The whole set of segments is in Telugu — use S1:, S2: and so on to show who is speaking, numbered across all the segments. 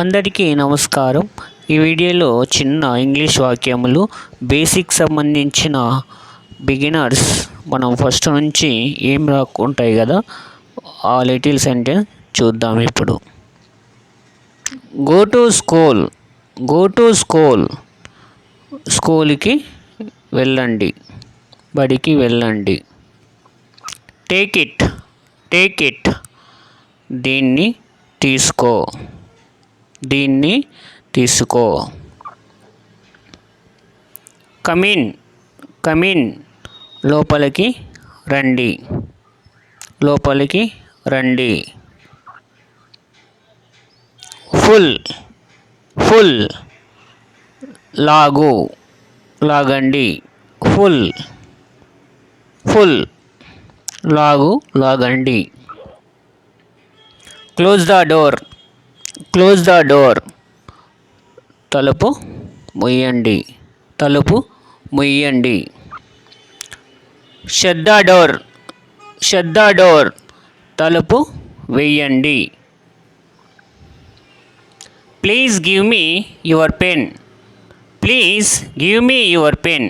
S1: అందరికీ నమస్కారం. ఈ వీడియోలో చిన్న ఇంగ్లీష్ వాక్యములు బేసిక్ సంబంధించిన బిగినర్స్ మనం ఫస్ట్ నుంచి ఏం రాకుంటాయి కదా ఆ లిటిల్ సెంటెన్స్ చూద్దాం ఇప్పుడు. Go to school, go to school, స్కూల్కి వెళ్ళండి, బడికి వెళ్ళండి. టేక్ ఇట్, టేక్ ఇట్, దీన్ని తీసుకో, దీన్ని తీసుకో. కమిన్, కమిన్, లోపలికి రండి, లోపలికి రండి. ఫుల్, ఫుల్, లాగు, లాగండి. ఫుల్, ఫుల్, లాగు, లాగండి. Close the door, close the door, తలుపు ముయ్యండి, తలుపు ముయ్యండి. Shut the door, shut the door, తలుపు వేయండి. Please give me your pen, please give me your pen,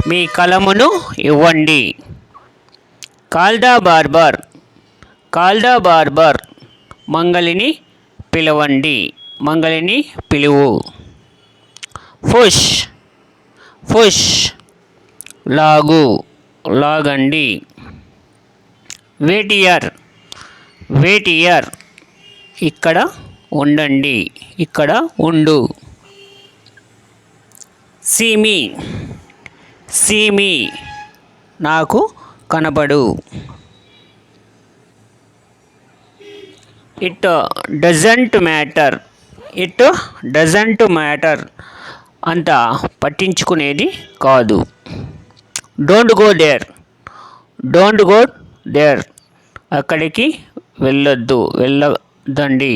S1: మీ కలమును ఇవ్వండి. Call the barber, call the barber, మంగలిని పిలవండి, మంగలిని పిలువు. పుష్, పుష్, లాగు, లాగండి. వెయిట్ హియర్, వెయిట్ హియర్, ఇక్కడ ఉండండి, ఇక్కడ ఉండు. సీ మీ, సీ మీ, నాకు కనబడు. It doesn't matter, it doesn't matter, అంత పట్టించుకునేది కాదు. Don't go there, don't go there, అక్కడికి వెళ్ళొద్దు, వెళ్ళొద్దండి.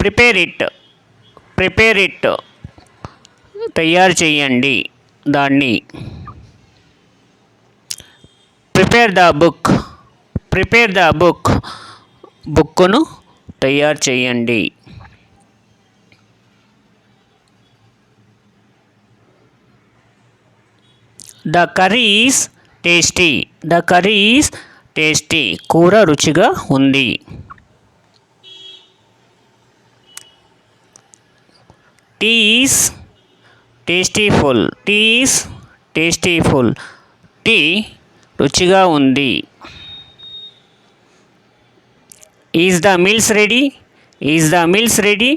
S1: ప్రిపేర్ ఇట్, ప్రిపేర్ ఇట్, తయారు చేయండి దాన్ని. Prepare the book, prepare the book, బుక్కును తయారు చేయండి. The curry is tasty, the curry is tasty, కూర రుచిగా ఉంది. Tea is tastyful, tea is tastyful, tea రుచిగా ఉంది. Is the meals ready, is the meals ready,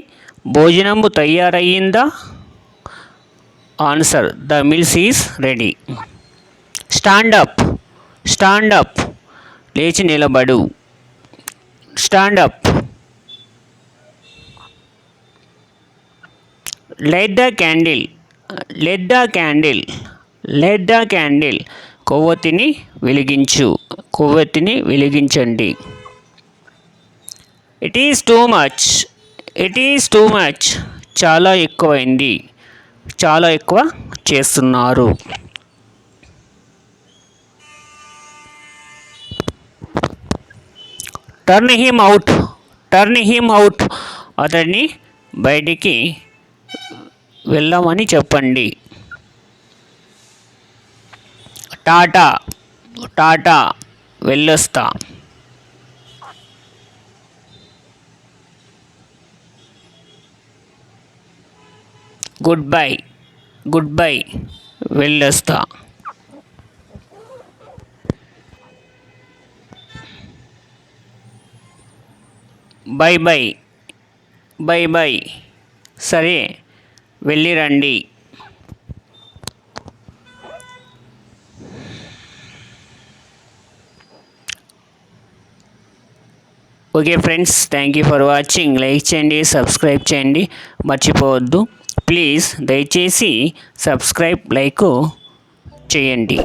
S1: భోజనము తయారయ్యిందా? Answer, the meals is ready. Stand up, stand up, లేచి నిలబడు, stand up. Light the candle, light the candle, light the candle, కొవ్వొత్తిని వెలిగించు, కొవ్వొత్తిని వెలిగించండి. It is too much, it is too much, చాలా ఎక్కువైంది, చాలా ఎక్కువ చేస్తున్నారు. Turn him out, turn him out, అతన్ని బయటికి వెళ్ళమని చెప్పండి. టాటా, టాటా, వెళ్ళొస్తా. గుడ్ బై, గుడ్ బై, వెళ్ళొస్తా. బై బై, బై బై, సరే వెళ్ళిరండి. Okay friends, thank you for watching. Like చేయండి, సబ్స్క్రైబ్ చేయండి, మర్చిపోవద్దు ప్లీజ్. దయచేసి సబ్స్క్రైబ్, లైక్ చేయండి.